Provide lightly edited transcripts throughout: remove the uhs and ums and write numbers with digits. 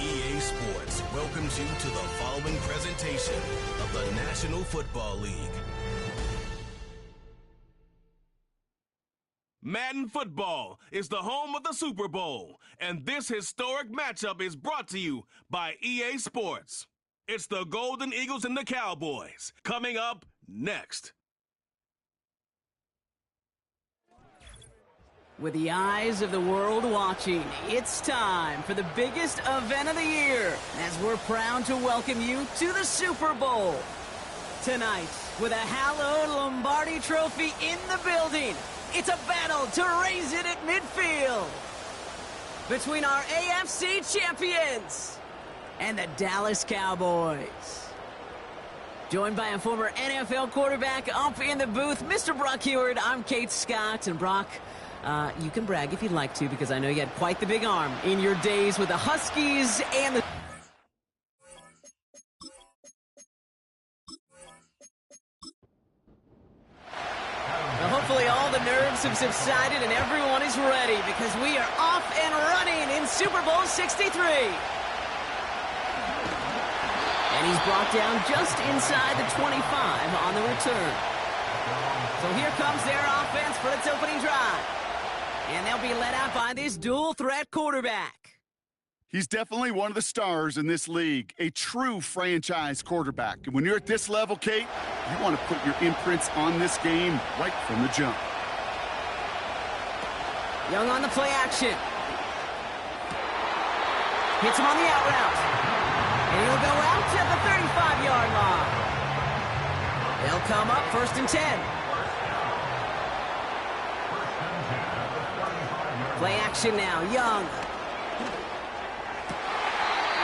EA Sports welcomes you to the following presentation of the National Football League. Madden Football is the home of the Super Bowl, and this historic matchup is brought to you by EA Sports. It's the Golden Eagles and the Cowboys, coming up next. With the eyes of the world watching, it's time for the biggest event of the year as we're proud to welcome you to the Super Bowl. Tonight, with a hallowed Lombardi trophy in the building, it's a battle to raise it at midfield between our AFC champions and the Dallas Cowboys. Joined by a former NFL quarterback up in the booth, Mr. Brock Heward. I'm Kate Scott, and Brock, you can brag if you'd like to, because I know you had quite the big arm in your days with the Huskies and the... Well, hopefully all the nerves have subsided and everyone is ready, because we are off and running in Super Bowl 63. And he's brought down just inside the 25 on the return. So here comes their offense for its opening drive. And they'll be led out by this dual-threat quarterback. He's definitely one of the stars in this league, a true franchise quarterback. And when you're at this level, Kate, you want to put your imprints on this game right from the jump. Young on the play action. Hits him on the out route. And he'll go out to the 35-yard line. They'll come up 1st and 10. Play action now, Young.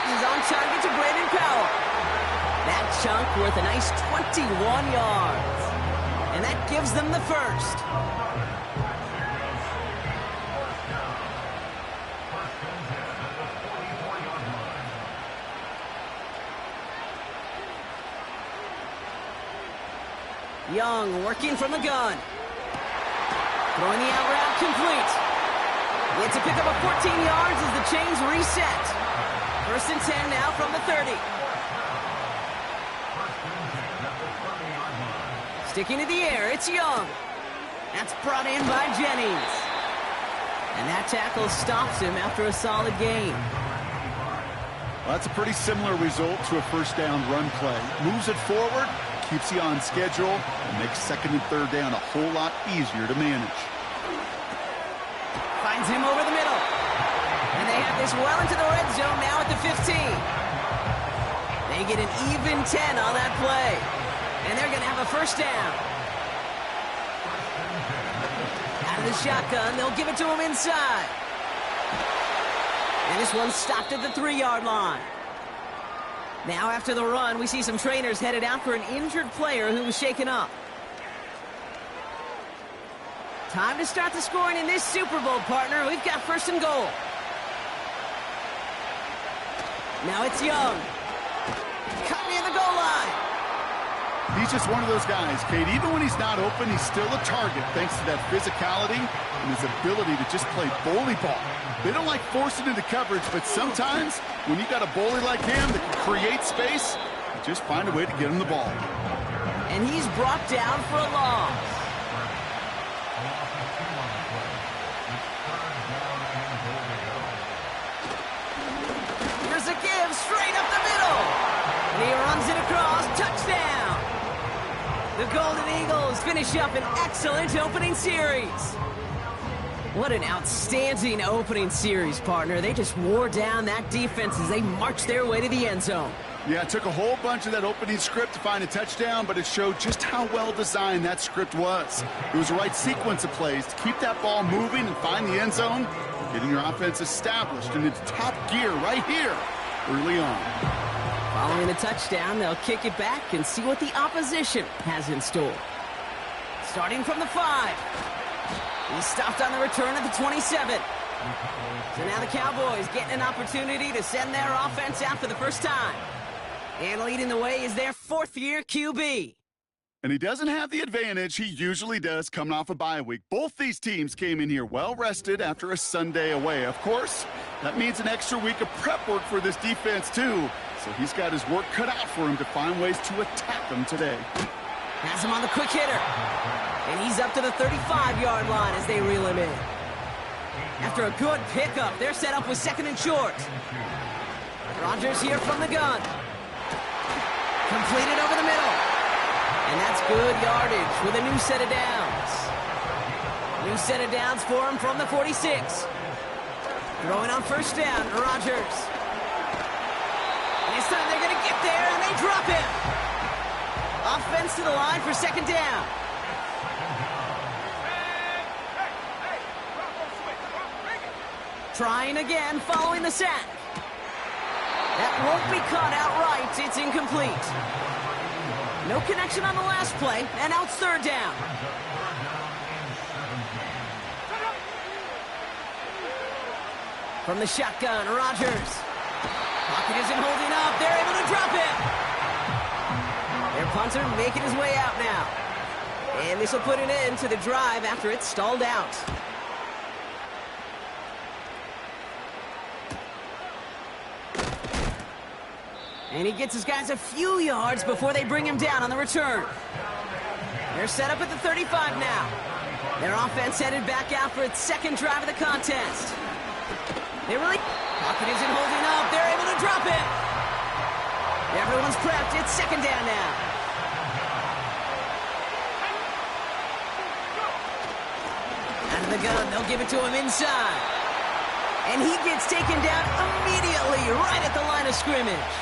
He's on target to Brandon Powell. That chunk worth a nice 21 yards. And that gives them the first. Young working from the gun. Throwing the out route complete. It's a pickup of 14 yards as the chains reset. 1st and 10 now from the 30. Sticking to the air, it's Young. That's brought in by Jennings. And that tackle stops him after a solid gain. Well, that's a pretty similar result to a first down run play. Moves it forward, keeps you on schedule, and makes 2nd and 3rd down a whole lot easier to manage. Finds him over the middle. And they have this well into the red zone now at the 15. They get an even 10 on that play. And they're going to have a first down. Out of the shotgun. They'll give it to him inside. And this one's stopped at the 3-yard line. Now after the run, we see some trainers headed out for an injured player who was shaken up. Time to start the scoring in this Super Bowl, partner. We've got 1st and goal. Now it's Young. Cut near the goal line. He's just one of those guys, Kate. Even when he's not open, he's still a target thanks to that physicality and his ability to just play bully ball. They don't like forcing into coverage, but sometimes when you got a bully like him that can create space, you just find a way to get him the ball. And he's brought down for a loss. Here's a give straight up the middle. And he runs it across. Touchdown. The Golden Eagles finish up an excellent opening series. What an outstanding opening series, partner. They just wore down that defense as they marched their way to the end zone. Yeah, it took a whole bunch of that opening script to find a touchdown, but it showed just how well designed that script was. It was the right sequence of plays to keep that ball moving and find the end zone, getting your offense established in its top gear right here early on. Following the touchdown, they'll kick it back and see what the opposition has in store. Starting from the 5. He's stopped on the return at the 27. So now the Cowboys getting an opportunity to send their offense out for the first time. And leading the way is their 4th-year QB. And he doesn't have the advantage he usually does coming off a bye week. Both these teams came in here well-rested after a Sunday away. Of course, that means an extra week of prep work for this defense, too. So he's got his work cut out for him to find ways to attack them today. Has him on the quick hitter. And he's up to the 35-yard line as they reel him in. After a good pickup, they're set up with 2nd and short. Rodgers here from the gun. Completed over the middle. And that's good yardage with a new set of downs. New set of downs for him from the 46. Throwing on 1st down, Rodgers. And this time they're going to get there, and they drop him. Offense to the line for 2nd down. Trying again following the sack. That won't be caught outright. It's incomplete. No connection on the last play, and now it's 3rd down. From the shotgun, Rodgers. Pocket isn't holding up. They're able to drop it. Their punter making his way out now. And this will put an end to the drive after it's stalled out. And he gets his guys a few yards before they bring him down on the return. They're set up at the 35 now. Their offense headed back out for its 2nd drive of the contest. Pocket isn't holding up. They're able to drop it. Everyone's prepped. It's 2nd down now. Out of the gun. They'll give it to him inside. And he gets taken down immediately right at the line of scrimmage.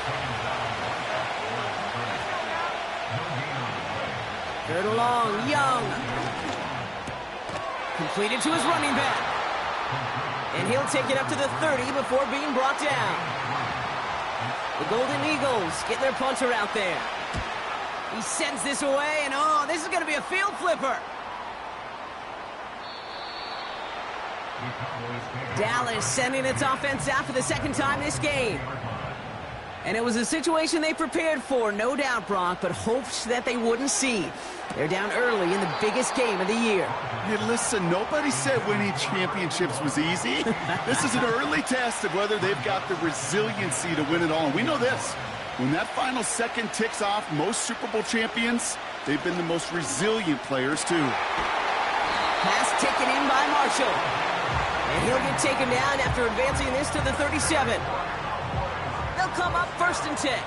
3rd and long, Young. Completed to his running back. And he'll take it up to the 30 before being brought down. The Golden Eagles get their punter out there. He sends this away, and oh, this is going to be a field flipper. Dallas sending its offense out for the 2nd time this game. And it was a situation they prepared for, no doubt, Brock, but hoped that they wouldn't see. They're down early in the biggest game of the year. Hey, listen, nobody said winning championships was easy. This is an early test of whether they've got the resiliency to win it all. And we know this. When that final second ticks off, most Super Bowl champions, they've been the most resilient players, too. Pass taken in by Marshall. And he'll get taken down after advancing this to the 37. They'll come up 1st and 10.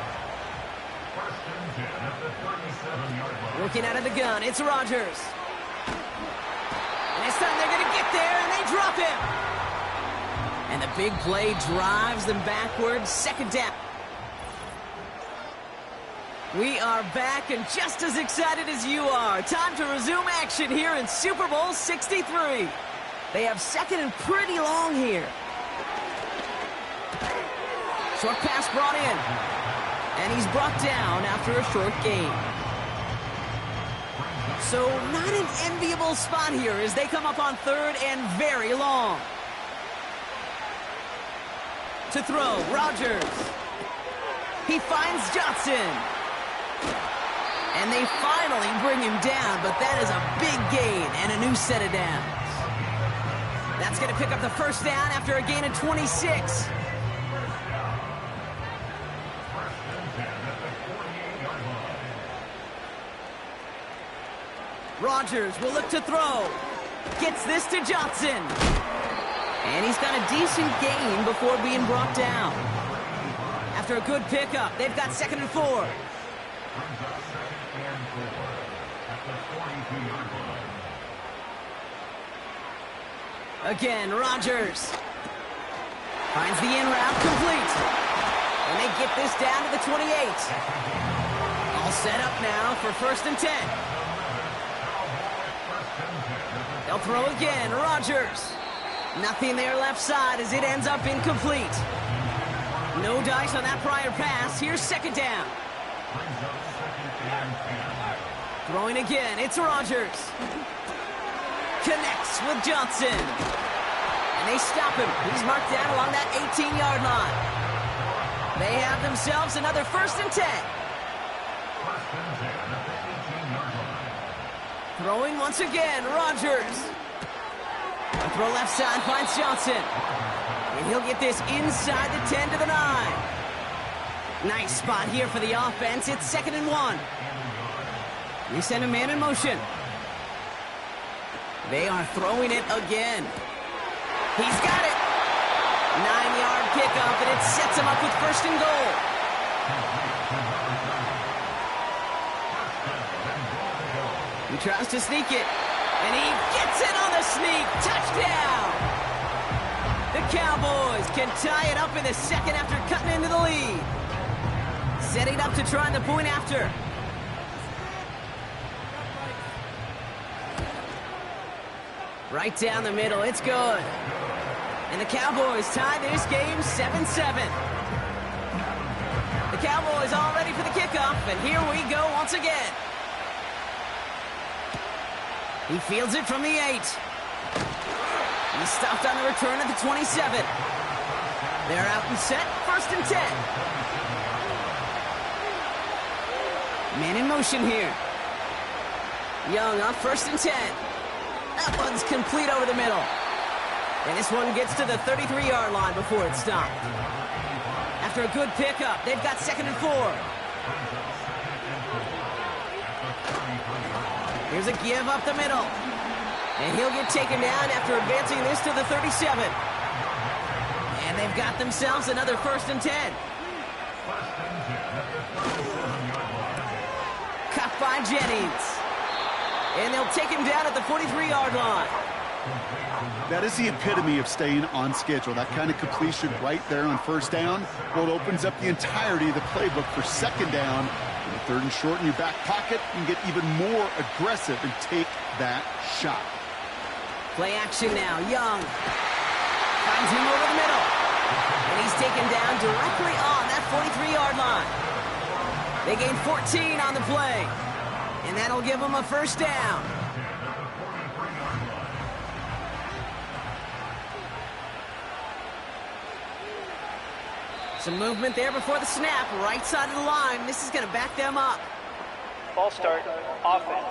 Looking out of the gun, it's Rodgers. And this time they're going to get there, and they drop him. And the big play drives them backwards. 2nd down. We are back and just as excited as you are. Time to resume action here in Super Bowl 63. They have second and pretty long here. Short pass brought in. And he's brought down after a short gain. So not an enviable spot here as they come up on third and very long. To throw, Rodgers. He finds Johnson. And they finally bring him down, but that is a big gain and a new set of downs. That's going to pick up the first down after a gain of 26. Rodgers will look to throw. Gets this to Johnson. And he's got a decent gain before being brought down. After a good pickup, they've got second and 4. Again, Rodgers finds the in route complete. And they get this down to the 28. All set up now for first and 10. They'll throw again, Rodgers. Nothing there left side as it ends up incomplete. No dice on that prior pass. Here's second down. Throwing again, it's Rodgers. Connects with Johnson. And they stop him. He's marked down along that 18-yard line. They have themselves another first and 10. Throwing once again, Rodgers. A throw left side finds Johnson. And he'll get this inside the 10 to the 9. Nice spot here for the offense. It's second and 1. They send a man in motion. They are throwing it again. He's got it. 9-yard pickup, and it sets him up with first and goal. He tries to sneak it, and he gets it on the sneak. Touchdown! The Cowboys can tie it up in the second after cutting into the lead. Setting up to try the point after. Right down the middle, it's good. And the Cowboys tie this game 7-7. The Cowboys all ready for the kickoff, and here we go once again. He fields it from the 8. He's stopped on the return at the 27. They're out and set, first and 10. Man in motion here. Young on first and 10. That one's complete over the middle. And this one gets to the 33-yard line before it's stopped. After a good pickup, they've got second and 4. Here's a give up the middle. And he'll get taken down after advancing this to the 37. And they've got themselves another first and 10. Cut by Jennings. And they'll take him down at the 43-yard line. That is the epitome of staying on schedule. That kind of completion right there on first down. Well, it opens up the entirety of the playbook for second down. And third and short in your back pocket, you can get even more aggressive and take that shot. Play action now. Young finds him over the middle. And he's taken down directly on that 43-yard line. They gain 14 on the play. And that'll give them a first down. Some movement there before the snap. Right side of the line. This is going to back them up. Ball start, offense.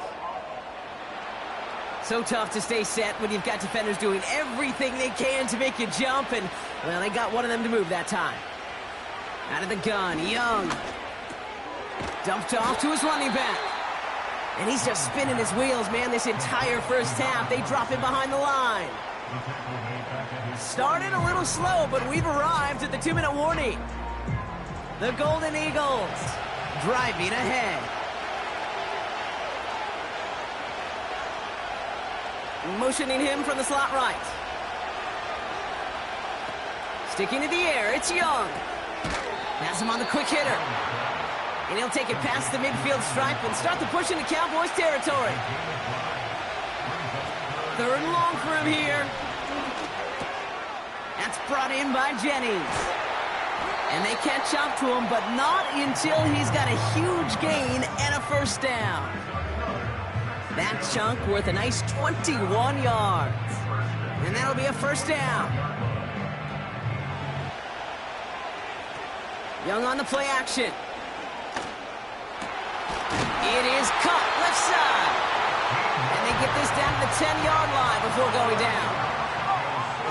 So tough to stay set when you've got defenders doing everything they can to make you jump. And, well, they got one of them to move that time. Out of the gun, Young. Dumped off to his running back. And he's just spinning his wheels, man, this entire first half. They drop him behind the line. Started a little slow, but we've arrived at the 2-minute warning. The Golden Eagles driving ahead. Motioning him from the slot right. Sticking to the air, it's Young. Has him on the quick hitter. And he'll take it past the midfield stripe and start the push into Cowboys territory. Third and long for him here. That's brought in by Jennings. And they catch up to him, but not until he's got a huge gain and a first down. That chunk worth a nice 21 yards. And that'll be a first down. Young on the play action. It is cut left side. And they get this down to the 10-yard line before going down.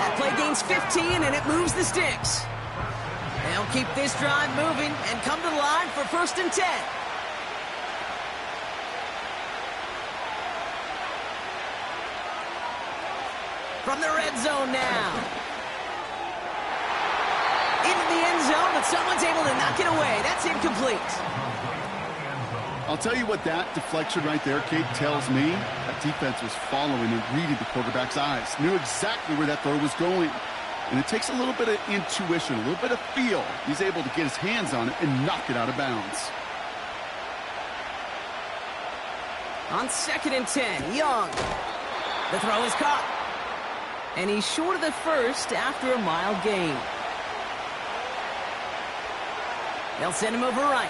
That play gains 15, and it moves the sticks. They'll keep this drive moving and come to the line for 1st and 10. From the red zone now. Into the end zone, but someone's able to knock it away. That's incomplete. I'll tell you what that deflection right there, Kate, tells me. That defense was following and reading the quarterback's eyes. Knew exactly where that throw was going. And it takes a little bit of intuition, a little bit of feel. He's able to get his hands on it and knock it out of bounds. On 2nd and 10, Young. The throw is caught. And he's short of the first after a mile gain. They'll send him over right.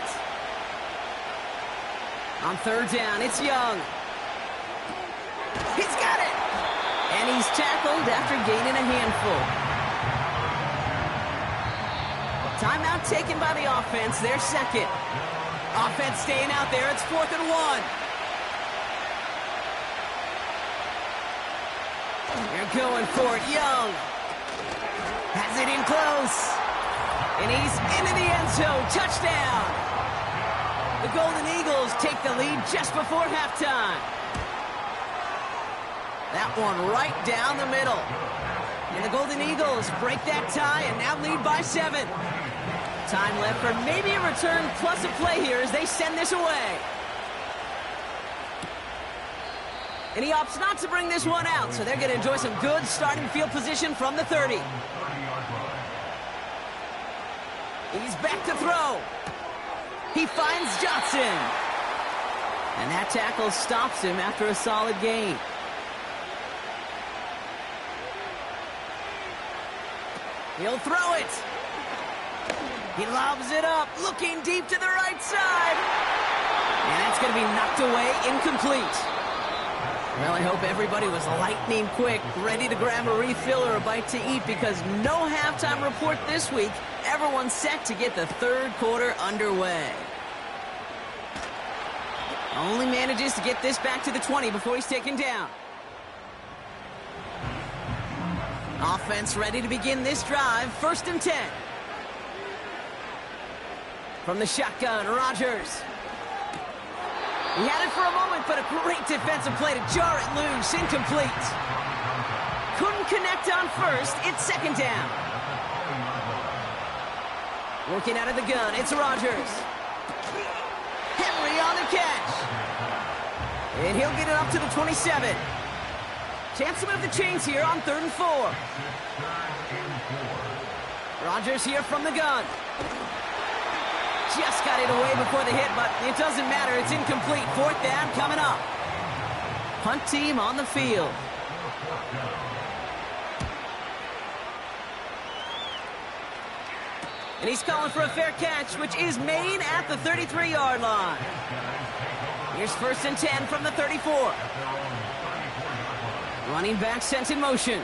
On 3rd down, it's Young. He's got it! And he's tackled after gaining a handful. Timeout taken by the offense, their second. Offense staying out there, it's 4th and 1. They're going for it, Young. Has it in close. And he's into the end zone, touchdown. The Golden Eagles take the lead just before halftime. That one right down the middle. And the Golden Eagles break that tie and now lead by 7. Time left for maybe a return plus a play here as they send this away. And he opts not to bring this one out, so they're going to enjoy some good starting field position from the 30. He's back to throw. He finds Johnson. And that tackle stops him after a solid gain. He'll throw it. He lobs it up, looking deep to the right side. And that's going to be knocked away, incomplete. Well, I hope everybody was lightning quick, ready to grab a refill or a bite to eat, because no halftime report this week. Everyone's set to get the 3rd quarter underway. Only manages to get this back to the 20 before he's taken down. Offense ready to begin this drive, 1st and 10. From the shotgun, Rodgers. He had it for a moment, but a great defensive play to jar it loose, incomplete. Couldn't connect on first, it's 2nd down. Working out of the gun, it's Rodgers. Henry on the catch. And he'll get it up to the 27. Chance to move the chains here on 3rd and 4. Rodgers here from the gun. Just got it away before the hit, but it doesn't matter. It's incomplete. 4th down coming up. Punt team on the field. And he's calling for a fair catch, which is made at the 33-yard line. Here's 1st and 10 from the 34. Running back sent in motion.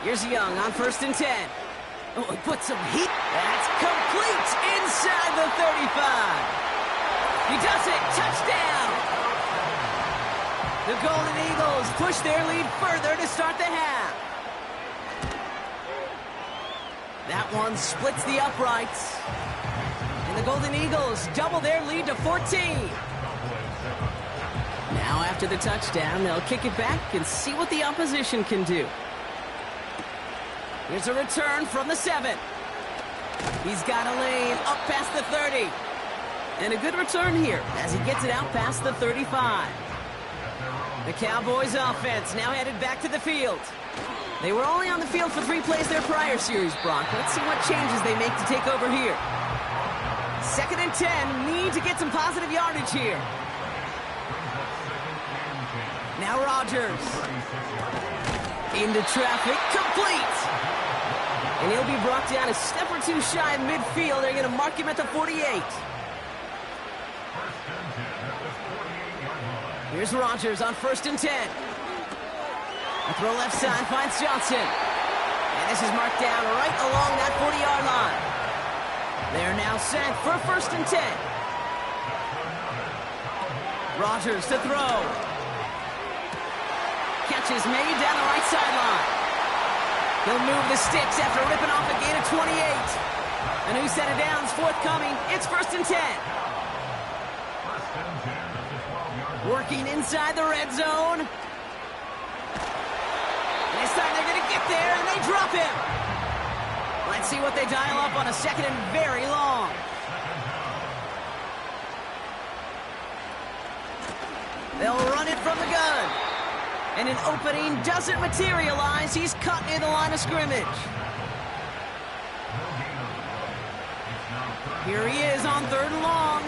Here's Young on 1st and 10. Oh, he put some heat. That's complete inside the 35. He does it. Touchdown. The Golden Eagles push their lead further to start the half. That one splits the uprights. And the Golden Eagles double their lead to 14. Now after the touchdown, they'll kick it back and see what the opposition can do. Here's a return from the 7. He's got a lane up past the 30. And a good return here as he gets it out past the 35. The Cowboys offense now headed back to the field. They were only on the field for 3 plays their prior series, Brock. Let's see what changes they make to take over here. Second and 10. Need to get some positive yardage here. Now Rodgers. Into traffic. Complete. And he'll be brought down a step or two shy of midfield. They're going to mark him at the 48. Here's Rodgers on 1st and 10. A throw left side finds Johnson. And this is marked down right along that 40-yard line. They're now set for 1st and 10. Rodgers to throw. Catch is made down the right sideline. He'll move the sticks after ripping off a gain of 28. A new set of downs forthcoming. It's 1st and 10. Working inside the red zone. This time they're going to get there, and they drop him. Let's see what they dial up on a 2nd and very long. They'll run it from the gun. And an opening doesn't materialize. He's cut near the line of scrimmage. Here he is on 3rd and long.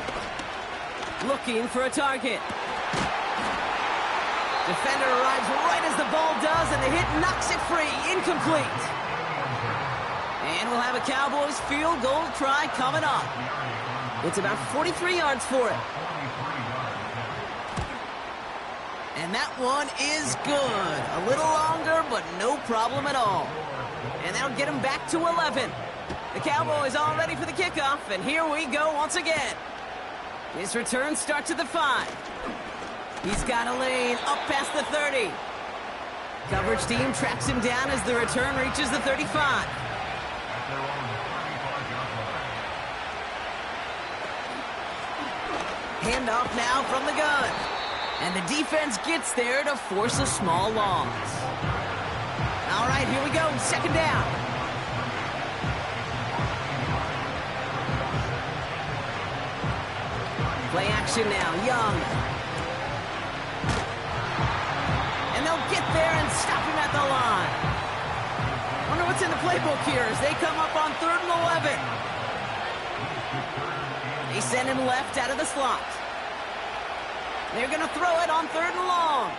Looking for a target. Defender arrives right as the ball does, and the hit knocks it free. Incomplete. And we'll have a Cowboys field goal try coming up. It's about 43 yards for it. And that one is good. A little longer, but no problem at all. And that'll get him back to 11. The Cowboys all ready for the kickoff, and here we go once again. His return starts at the 5. He's got a lane up past the 30. Coverage team tracks him down as the return reaches the 35. Handoff now from the gun. And the defense gets there to force a small loss. All right, here we go. 2nd down. Play action now. Young. And they'll get there and stop him at the line. Wonder what's in the playbook here as they come up on 3rd and 11. They send him left out of the slot. They're going to throw it on 3rd and long.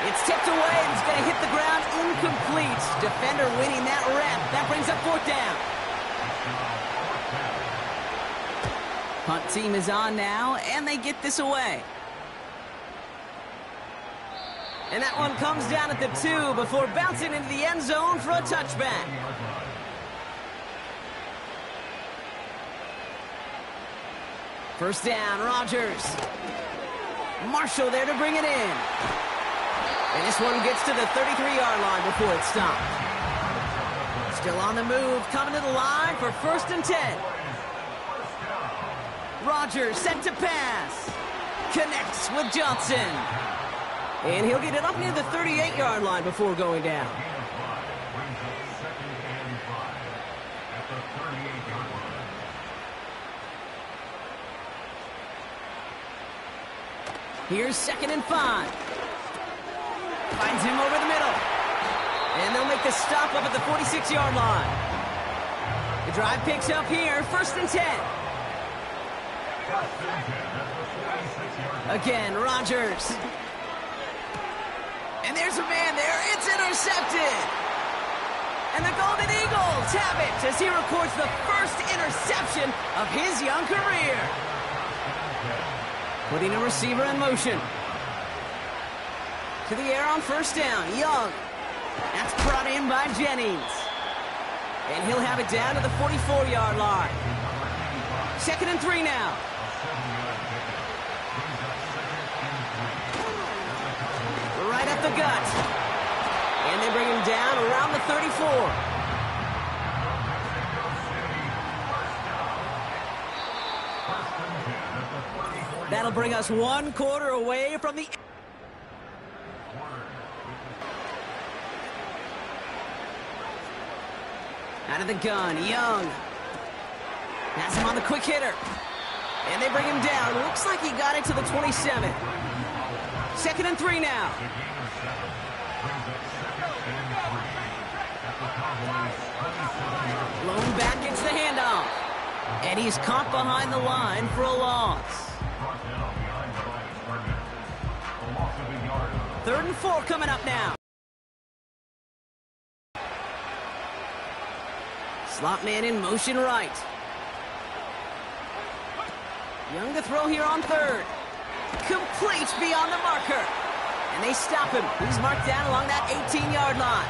It's tipped away and it's going to hit the ground incomplete. Defender winning that rep. That brings up 4th down. Punt team is on now, and they get this away. And that one comes down at the 2 before bouncing into the end zone for a touchback. First down, Rodgers. Marshall there to bring it in. And this one gets to the 33-yard line before it's stopped. Still on the move, coming to the line for 1st and 10. Rodgers set to pass. Connects with Johnson. And he'll get it up near the 38-yard line before going down. Here's 2nd and 5. Finds him over the middle. And they'll make the stop up at the 46-yard line. The drive picks up here, 1st and 10. Again, Rodgers. And there's a man there. It's intercepted. And the Golden Eagles have it as he records the first interception of his young career. Putting a receiver in motion. To the air on 1st down. Young. That's brought in by Jennings. And he'll have it down to the 44-yard line. 2nd and 3 now. Right up the gut. And they bring him down around the 34. That'll bring us 1 quarter away from the... Out of the gun, Young. Has him on the quick hitter. And they bring him down. Looks like he got it to the 27. 2nd and 3 now. Lone back gets the handoff. And he's caught behind the line for a loss. 3rd and 4 coming up now. Slot man in motion right. Young to throw here on 3rd. Complete beyond the marker. And they stop him. He's marked down along that 18-yard line.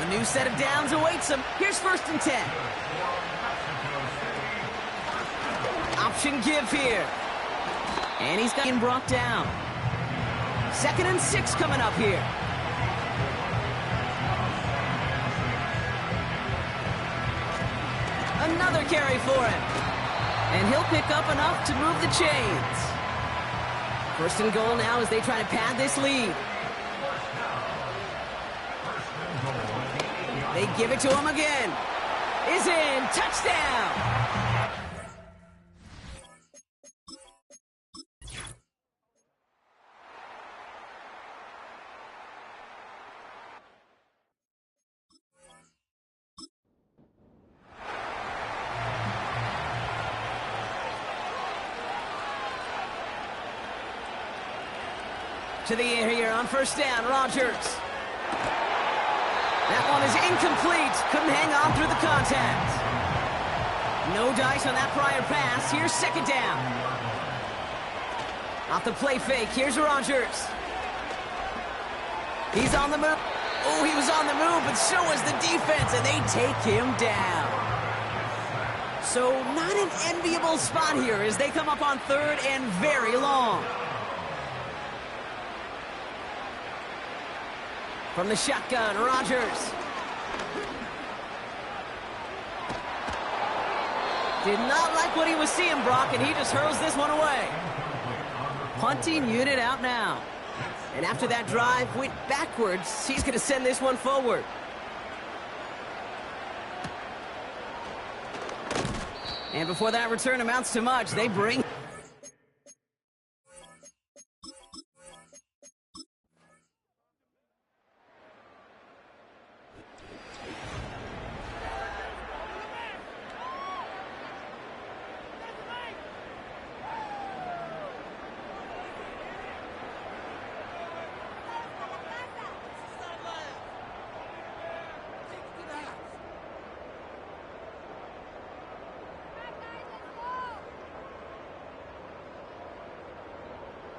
A new set of downs awaits him. Here's 1st and 10. Option give here. And he's getting brought down. 2nd and 6 coming up here. Another carry for him. And he'll pick up enough to move the chains. 1st and goal now as they try to pad this lead. They give it to him again. Is in. Touchdown. To the air here on 1st down, Rodgers. That one is incomplete. Couldn't hang on through the contact. No dice on that prior pass. Here's 2nd down. Off the play fake, here's Rodgers. He's on the move. Oh, he was on the move, but so was the defense, and they take him down. So not an enviable spot here as they come up on 3rd and very long. From the shotgun, Rodgers. Did not like what he was seeing, Brock, and he just hurls this one away. Punting unit out now. And after that drive went backwards, he's going to send this one forward. And before that return amounts to much, they bring...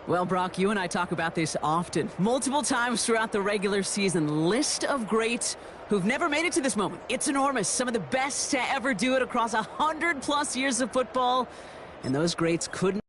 Well, Brock, you and I talk about this often, multiple times throughout the regular season. List of greats who've never made it to this moment. It's enormous. Some of the best to ever do it across 100+ years of football. And those greats couldn't.